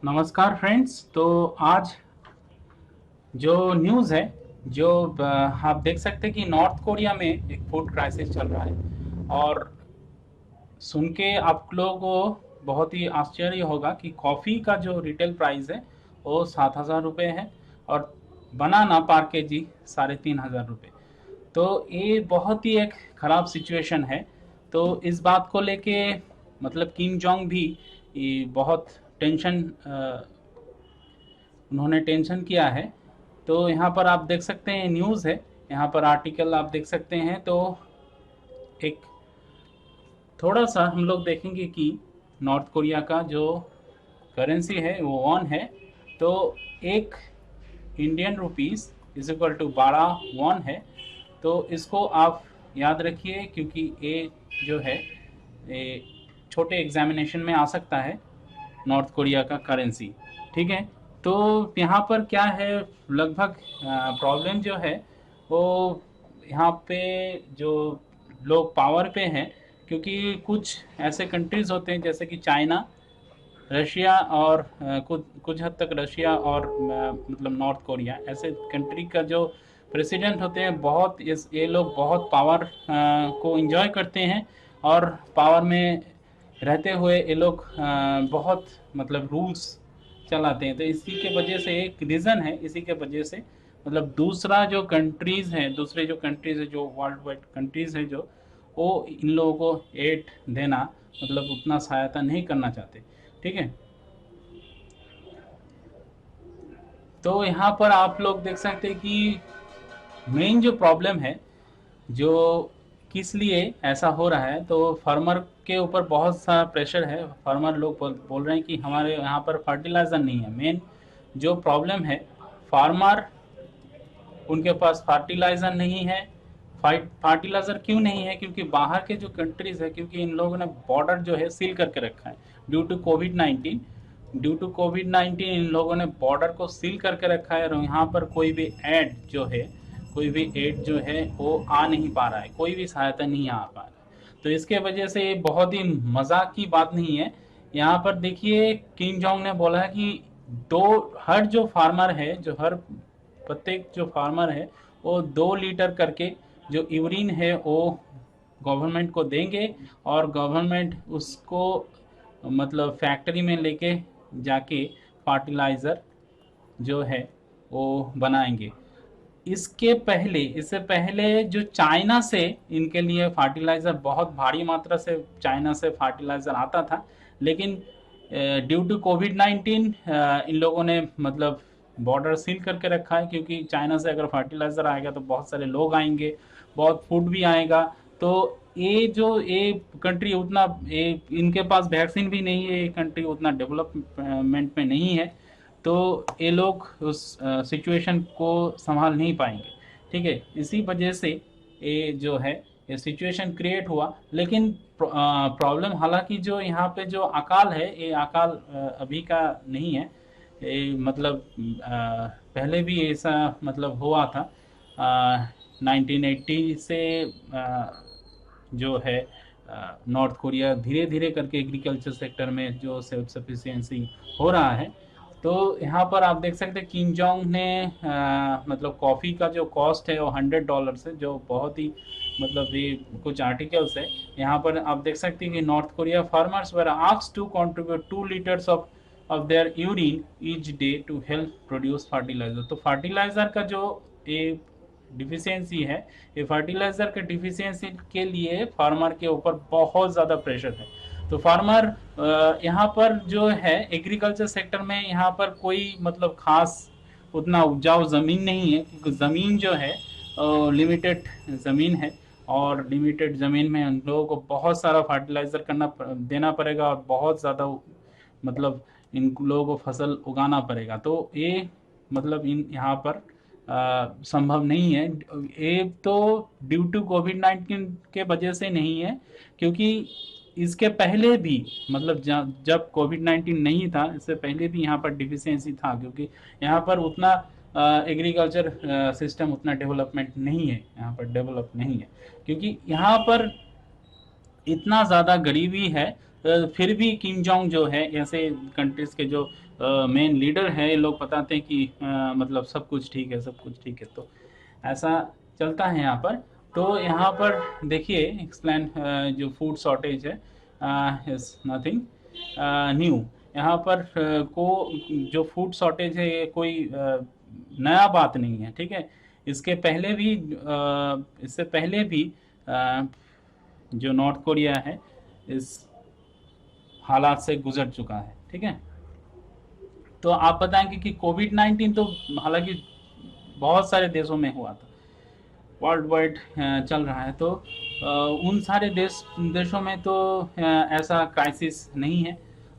नमस्कार फ्रेंड्स। तो आज जो न्यूज़ है, जो आप देख सकते हैं कि नॉर्थ कोरिया में एक फूड क्राइसिस चल रहा है। और सुन के आप लोगों को बहुत ही आश्चर्य होगा कि कॉफ़ी का जो रिटेल प्राइस है वो 7,000 रुपये है, और बनाना पर केजी 3,500 रुपये। तो ये बहुत ही एक ख़राब सिचुएशन है। तो इस बात को लेके मतलब किम जोंग भी ये बहुत टेंशन उन्होंने टेंशन किया है। तो यहाँ पर आप देख सकते हैं न्यूज़ है, यहाँ पर आर्टिकल आप देख सकते हैं। तो एक थोड़ा सा हम लोग देखेंगे कि नॉर्थ कोरिया का जो करेंसी है वो वॉन है। तो एक Indian rupees is equal to 12 won है। तो इसको आप याद रखिए, क्योंकि ये जो है ये छोटे एग्जामिनेशन में आ सकता है, नॉर्थ कोरिया का करेंसी। ठीक है। तो यहाँ पर क्या है, लगभग प्रॉब्लम जो है वो यहाँ पे जो लोग पावर पे हैं, क्योंकि कुछ ऐसे कंट्रीज़ होते हैं जैसे कि चाइना, रशिया और कुछ कुछ हद तक रशिया और मतलब नॉर्थ कोरिया, ऐसे कंट्री का जो प्रेसिडेंट होते हैं, बहुत ये लोग बहुत पावर को एंजॉय करते हैं। और पावर में रहते हुए ये लोग बहुत मतलब रूल्स चलाते हैं। तो इसी के वजह से एक रीज़न है, इसी के वजह से मतलब दूसरा जो कंट्रीज़ हैं, दूसरे जो कंट्रीज़ है, जो वर्ल्ड वाइड कंट्रीज़ है, जो वो इन लोगों को एड देना मतलब उतना सहायता नहीं करना चाहते। ठीक है। तो यहाँ पर आप लोग देख सकते हैं कि मेन जो प्रॉब्लम है, जो किस लिए ऐसा हो रहा है, तो फार्मर के ऊपर बहुत सा प्रेशर है। फार्मर लोग बोल रहे हैं कि हमारे यहाँ पर फर्टिलाइज़र नहीं है। मेन जो प्रॉब्लम है, फार्मर, उनके पास फर्टिलाइज़र नहीं है। फर्टिलाइज़र क्यों नहीं है? क्योंकि बाहर के जो कंट्रीज़ है, क्योंकि इन लोगों ने बॉर्डर जो है सील करके रखा है due to Covid 19। Due to Covid 19 इन लोगों ने बॉर्डर को सील करके रखा है, और यहाँ पर कोई भी एड जो है, कोई भी एड जो है वो आ नहीं पा रहा है, कोई भी सहायता नहीं आ पा रहा है। तो इसके वजह से ये बहुत ही मजाक की बात नहीं है। यहाँ पर देखिए, किम जोंग ने बोला है कि दो हर जो फार्मर है, जो हर प्रत्येक जो फार्मर है, वो 2 लीटर करके जो यूरिन है वो गवर्नमेंट को देंगे, और गवर्नमेंट उसको मतलब फैक्ट्री में लेके जाके फर्टिलाइज़र जो है वो बनाएंगे। इससे पहले जो चाइना से इनके लिए फर्टिलाइज़र बहुत भारी मात्रा से चाइना से फर्टिलाइज़र आता था, लेकिन ड्यू टू कोविड 19 इन लोगों ने मतलब बॉर्डर सील करके रखा है, क्योंकि चाइना से अगर फर्टिलाइज़र आएगा तो बहुत सारे लोग आएंगे, बहुत फूड भी आएगा। तो ये कंट्री उतना, ये इनके पास वैक्सीन भी नहीं है, ये कंट्री उतना डेवलपमेंट में नहीं है। तो ये लोग उस सिचुएशन को संभाल नहीं पाएंगे। ठीक है। इसी वजह से ये जो है ये सिचुएशन क्रिएट हुआ। लेकिन प्रॉब्लम, हालांकि जो यहाँ पे जो अकाल है, ये अकाल अभी का नहीं है। ये मतलब पहले भी ऐसा मतलब हुआ था। 1980 से जो है नॉर्थ कोरिया धीरे धीरे करके एग्रीकल्चर सेक्टर में जो सेल्फ सफिशिएंसी हो रहा है। तो यहाँ पर आप देख सकते हैं किम जोंग ने मतलब कॉफ़ी का जो कॉस्ट है वो $100 है, जो बहुत ही मतलब ये कुछ आर्टिकल्स है। यहाँ पर आप देख सकते हैं कि North Korea farmers were asked to contribute 2 litres of their urine each day to help produce fertiliser. तो फर्टिलाइज़र का जो ये डिफिशियंसी है, ये फर्टिलाइज़र के डिफिशियंसी के लिए फार्मर के ऊपर बहुत ज़्यादा प्रेशर है। तो फार्मर यहाँ पर जो है एग्रीकल्चर सेक्टर में, यहाँ पर कोई मतलब खास उतना उपजाऊ ज़मीन नहीं है, क्योंकि ज़मीन जो है लिमिटेड ज़मीन है, और लिमिटेड ज़मीन में उन लोगों को बहुत सारा फर्टिलाइज़र देना पड़ेगा, और बहुत ज़्यादा मतलब इन लोगों को फसल उगाना पड़ेगा। तो ये मतलब इन यहाँ पर संभव नहीं है। ये तो ड्यू टू कोविड 19 के वजह से नहीं है, क्योंकि इसके पहले भी मतलब जब कोविड 19 नहीं था, इससे पहले भी यहाँ पर डिफिशियंसी था, क्योंकि यहाँ पर उतना एग्रीकल्चर सिस्टम उतना डेवलपमेंट नहीं है, यहाँ पर डेवलप नहीं है, क्योंकि यहाँ पर इतना ज़्यादा गरीबी है। फिर भी किम जोंग जो है, ऐसे कंट्रीज के जो मेन लीडर है, ये लोग बताते हैं कि मतलब सब कुछ ठीक है, सब कुछ ठीक है। तो ऐसा चलता है यहाँ पर। तो यहाँ पर देखिए एक्सप्लेन, जो फूड शॉर्टेज है इज नथिंग न्यू। यहाँ पर को जो फूड शॉर्टेज है ये कोई नया बात नहीं है, ठीक है। इसके पहले भी इससे पहले भी अ, जो नॉर्थ कोरिया है इस हालात से गुजर चुका है, ठीक है। तो आप बताएंगे कि कोविड-19 तो हालांकि बहुत सारे देशों में हुआ था, वर्ल्ड वाइड चल रहा है। तो उन सारे देशों में तो ऐसा क्राइसिस नहीं है।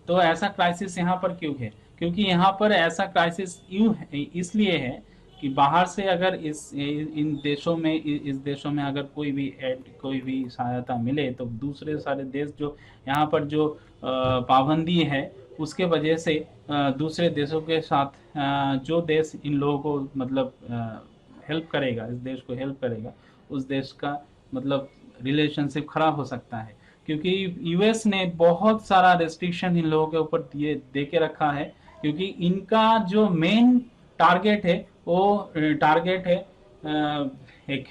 तो ऐसा क्राइसिस यहाँ पर क्यों है? क्योंकि यहाँ पर ऐसा क्राइसिस यूँ इसलिए है कि बाहर से अगर इन देशों में इस देशों में अगर कोई भी सहायता मिले, तो दूसरे सारे देश जो यहाँ पर जो पाबंदी है उसके वजह से दूसरे देशों के साथ जो देश इन लोगों को मतलब हेल्प करेगा, इस देश को हेल्प करेगा, उस देश का मतलब रिलेशनशिप खराब हो सकता है। क्योंकि यूएस ने बहुत सारा रेस्ट्रिक्शन इन लोगों के ऊपर दिए दे के रखा है, क्योंकि इनका जो मेन टारगेट है वो टारगेट है एक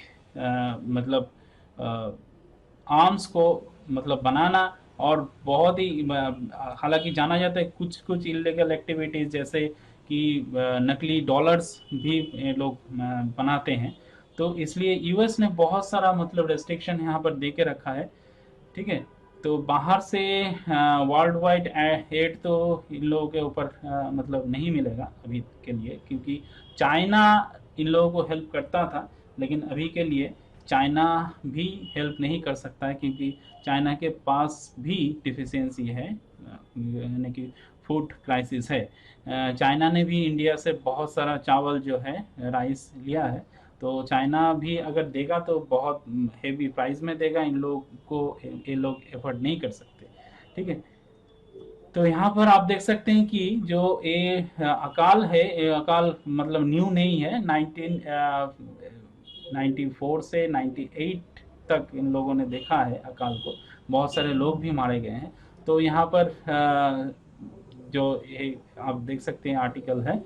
मतलब आर्म्स को मतलब बनाना। और बहुत ही हालांकि जाना जाता है कुछ कुछ इलीगल एक्टिविटीज, जैसे कि नकली डॉलर्स भी ये लोग बनाते हैं। तो इसलिए यूएस ने बहुत सारा मतलब रेस्ट्रिक्शन यहाँ पर दे के रखा है, ठीक है। तो बाहर से वर्ल्ड वाइड एड तो इन लोगों के ऊपर मतलब नहीं मिलेगा अभी के लिए, क्योंकि चाइना इन लोगों को हेल्प करता था, लेकिन अभी के लिए चाइना भी हेल्प नहीं कर सकता है, क्योंकि चाइना के पास भी डिफिशियंसी है, यानी कि फूड क्राइसिस है। चाइना ने भी इंडिया से बहुत सारा चावल जो है, राइस लिया है। तो चाइना भी अगर देगा तो बहुत हेवी प्राइस में देगा, इन लोग को ये लोग एफर्ट नहीं कर सकते, ठीक है। तो यहाँ पर आप देख सकते हैं कि जो ये अकाल है, ये अकाल मतलब न्यू नहीं है। 1994 से 98 तक इन लोगों ने देखा है अकाल को, बहुत सारे लोग भी मारे गए हैं। तो यहाँ पर जो ये आप देख सकते हैं आर्टिकल है,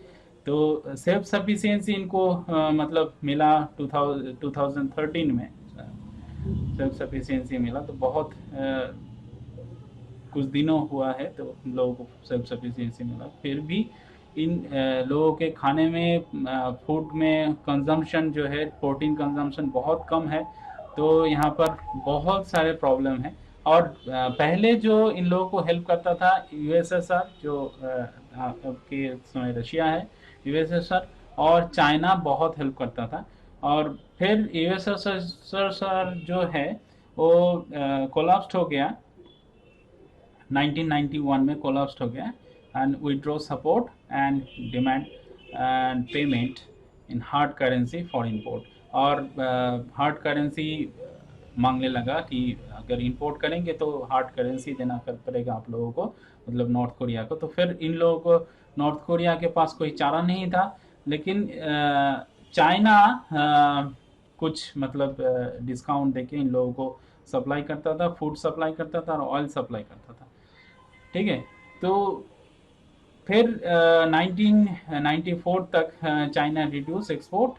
तो सेल्फ सफिशिएंसी इनको मतलब मिला 2013 में सेल्फ सफिशिएंसी मिला। तो बहुत कुछ दिनों हुआ है तो लोगों को सेल्फ सफिशिएंसी मिला। फिर भी इन लोगों के खाने में फूड में कंजम्पशन जो है, प्रोटीन कंजम्पशन बहुत कम है। तो यहाँ पर बहुत सारे प्रॉब्लम है। और पहले जो इन लोगों को हेल्प करता था यूएसएसआर, जो आपके समय रशिया है, यूएसएसआर और चाइना बहुत हेल्प करता था। और फिर यूएसएसआर जो है वो कोलैप्स हो गया, 1991 में कोलैप्स हो गया, and withdraw support and demand and payment in hard currency for import. और हार्ड करेंसी मांगने लगा कि अगर इंपोर्ट करेंगे तो हार्ड करेंसी देना कर पड़ेगा आप लोगों को, मतलब नॉर्थ कोरिया को। तो फिर इन लोगों को नॉर्थ कोरिया के पास कोई चारा नहीं था, लेकिन चाइना कुछ मतलब डिस्काउंट देके इन लोगों को सप्लाई करता था, फूड सप्लाई करता था और ऑयल सप्लाई करता था, ठीक है। तो फिर 1994 तक China reduce export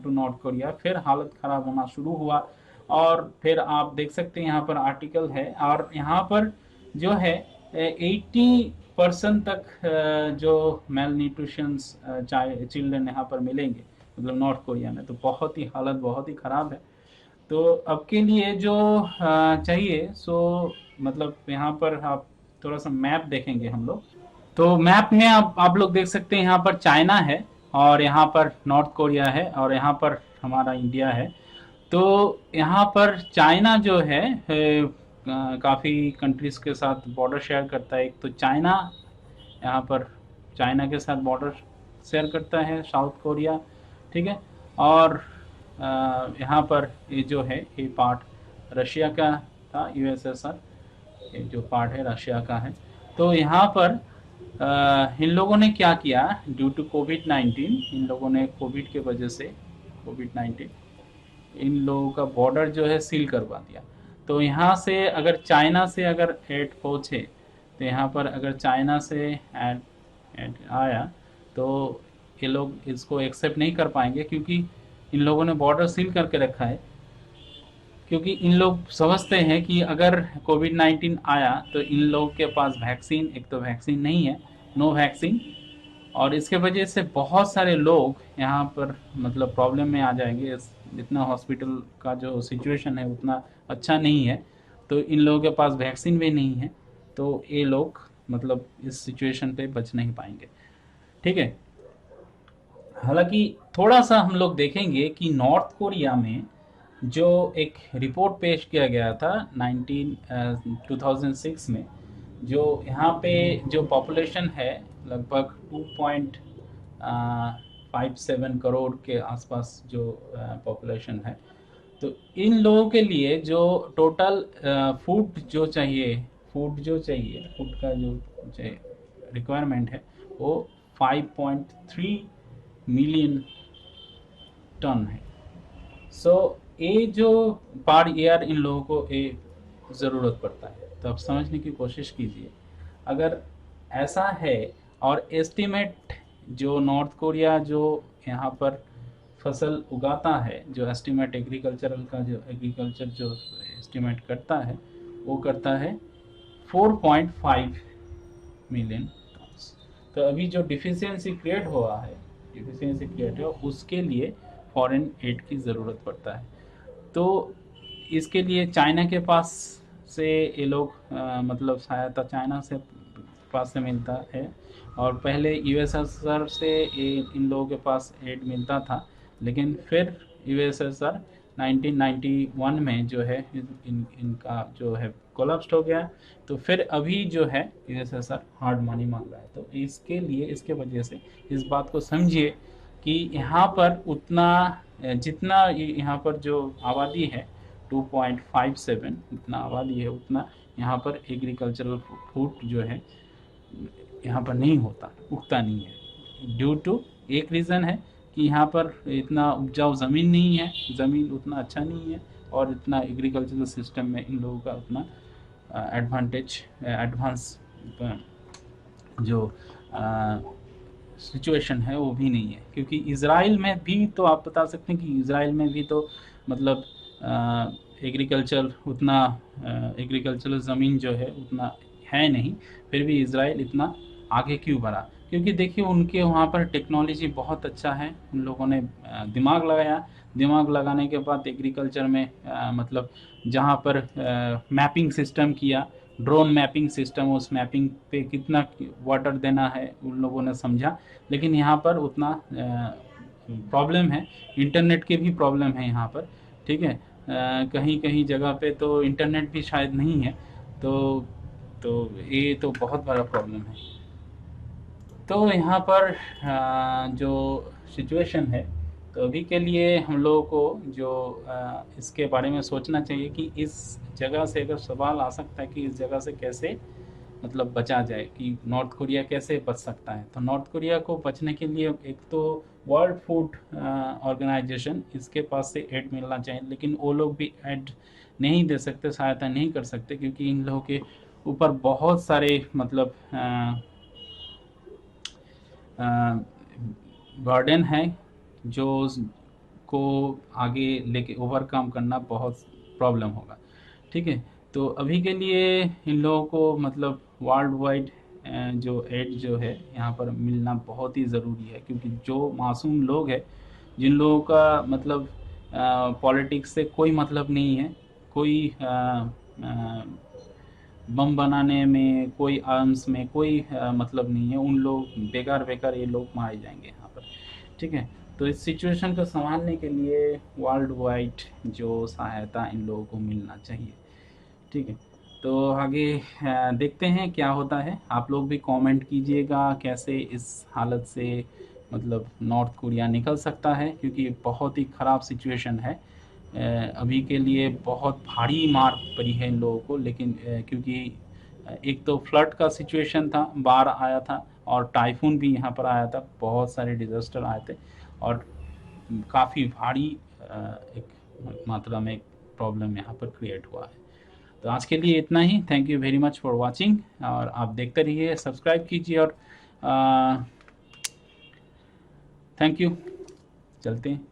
to North Korea, फिर हालत ख़राब होना शुरू हुआ। और फिर आप देख सकते हैं यहाँ पर आर्टिकल है, और यहाँ पर जो है 80% तक जो मेल न्यूट्रिशंस चिल्ड्रन यहाँ पर मिलेंगे, मतलब नॉर्थ कोरिया में। तो बहुत ही हालत बहुत ही ख़राब है। तो अब के लिए जो चाहिए सो मतलब यहाँ पर आप थोड़ा सा मैप देखेंगे हम लोग। तो मैप में आप लोग देख सकते हैं यहाँ पर चाइना है, और यहाँ पर नॉर्थ कोरिया है, और यहाँ पर हमारा इंडिया है। तो यहाँ पर चाइना जो है काफ़ी कंट्रीज़ के साथ बॉर्डर शेयर करता है। एक तो चाइना यहाँ पर चाइना के साथ बॉर्डर शेयर करता है साउथ कोरिया, ठीक है। और यहाँ पर ये जो है ये पार्ट रशिया का था, यूएसएसआर, ये जो पार्ट है रशिया का है। तो यहाँ पर इन लोगों ने क्या किया, ड्यू टू कोविड-19, इन लोगों ने कोविड के वजह से कोविड-19 इन लोगों का बॉर्डर जो है सील करवा दिया। तो यहाँ से अगर चाइना से अगर एड पहुँचे, तो यहाँ पर अगर चाइना से एड एड आया तो ये लोग इसको एक्सेप्ट नहीं कर पाएंगे, क्योंकि इन लोगों ने बॉर्डर सील करके रखा है। क्योंकि इन लोग समझते हैं कि अगर कोविड-19 आया तो इन लोगों के पास वैक्सीन, एक तो वैक्सीन नहीं है, नो वैक्सीन, और इसके वजह से बहुत सारे लोग यहाँ पर मतलब प्रॉब्लम में आ जाएंगे। जितना हॉस्पिटल का जो सिचुएशन है उतना अच्छा नहीं है, तो इन लोगों के पास वैक्सीन भी नहीं है, तो ये लोग मतलब इस सिचुएशन पे बच नहीं पाएंगे। ठीक है। हालांकि थोड़ा सा हम लोग देखेंगे कि नॉर्थ कोरिया में जो एक रिपोर्ट पेश किया गया था 2006 में, जो यहाँ पे जो पॉपुलेशन है लगभग 2.57 करोड़ के आसपास जो पॉपुलेशन है, तो इन लोगों के लिए जो टोटल फूड का जो रिक्वायरमेंट है वो 5.3 मिलियन टन है। सो ये जो पर ईयर इन लोगों को ये ज़रूरत पड़ता है, तो आप समझने की कोशिश कीजिए अगर ऐसा है। और एस्टिमेट जो नॉर्थ कोरिया जो यहाँ पर फसल उगाता है, जो एस्टिमेट एग्रीकल्चर जो एस्टिमेट करता है, वो करता है 4.5 मिलियन टन्स। तो अभी जो डिफिशियंसी क्रिएट हुआ उसके लिए फॉरेन एड की ज़रूरत पड़ता है। तो इसके लिए चाइना के पास से ये लोग मतलब सहायता चाइना से पास से मिलता है, और पहले यूएसएसआर से इन लोगों के पास एड मिलता था, लेकिन फिर यूएसएसआर 1991 में जो है इनका जो है कोलैप्स हो गया। तो फिर अभी जो है यूएसएसआर हार्ड मनी मांग रहा है। तो इसके लिए, इसके वजह से इस बात को समझिए कि यहाँ पर उतना जितना यहाँ पर जो आबादी है 2.57 इतना आबादी है, उतना यहाँ पर एग्रीकल्चरल फूड जो है यहाँ पर नहीं होता, उगता नहीं है। ड्यू टू एक रीज़न है कि यहाँ पर इतना उपजाऊ ज़मीन नहीं है, ज़मीन उतना अच्छा नहीं है, और इतना एग्रीकल्चरल सिस्टम में इन लोगों का उतना एडवांस जो सिचुएशन है वो भी नहीं है। क्योंकि इज़राइल में भी तो आप बता सकते हैं कि इज़राइल में भी तो मतलब एग्रीकल्चरल ज़मीन जो है उतना है नहीं, फिर भी इज़राइल इतना आगे क्यों बढ़ा? क्योंकि देखिए उनके वहाँ पर टेक्नोलॉजी बहुत अच्छा है, उन लोगों ने दिमाग लगाया, दिमाग लगाने के बाद एग्रीकल्चर में मतलब जहाँ पर मैपिंग सिस्टम किया, ड्रोन मैपिंग सिस्टम, उस मैपिंग पे कितना वाटर देना है उन लोगों ने समझा। लेकिन यहाँ पर उतना प्रॉब्लम है, इंटरनेट की भी प्रॉब्लम है यहाँ पर। ठीक है, कहीं कहीं जगह पे तो इंटरनेट भी शायद नहीं है, तो तो ये तो बहुत बड़ा प्रॉब्लम है। तो यहाँ पर जो सिचुएशन है, तो अभी के लिए हम लोगों को जो इसके बारे में सोचना चाहिए कि इस जगह से अगर सवाल आ सकता है कि इस जगह से कैसे मतलब बचा जाए, कि नॉर्थ कोरिया कैसे बच सकता है। तो नॉर्थ कोरिया को बचने के लिए एक तो वर्ल्ड फूड ऑर्गेनाइजेशन, इसके पास से एड मिलना चाहिए, लेकिन वो लोग भी एड नहीं दे सकते, सहायता नहीं कर सकते, क्योंकि इन लोगों के ऊपर बहुत सारे मतलब बर्डन है जो को आगे लेके ओवरकम करना बहुत प्रॉब्लम होगा। ठीक है, तो अभी के लिए इन लोगों को मतलब वर्ल्ड वाइड जो एड जो है यहाँ पर मिलना बहुत ही ज़रूरी है। क्योंकि जो मासूम लोग हैं, जिन लोगों का मतलब पॉलिटिक्स से कोई मतलब नहीं है, कोई बम बनाने में, कोई आर्म्स में कोई मतलब नहीं है, उन लोग बेकार बेकार ये लोग मारे जाएंगे यहाँ पर। ठीक है, तो इस सिचुएशन को संभालने के लिए वर्ल्ड वाइड जो सहायता इन लोगों को मिलना चाहिए। ठीक है, तो आगे देखते हैं क्या होता है। आप लोग भी कमेंट कीजिएगा कैसे इस हालत से मतलब नॉर्थ कोरिया निकल सकता है, क्योंकि बहुत ही ख़राब सिचुएशन है। अभी के लिए बहुत भारी मार पड़ी है इन लोगों को। लेकिन क्योंकि एक तो फ्लड का सिचुएशन था, बाढ़ आया था, और टाइफून भी यहाँ पर आया था, बहुत सारे डिज़ास्टर आए थे, और काफ़ी भारी एक मात्रा में प्रॉब्लम यहाँ पर क्रिएट हुआ है। तो आज के लिए इतना ही। Thank you very much for watching, और आप देखते रहिए, सब्सक्राइब कीजिए, और थैंक यू। चलते हैं।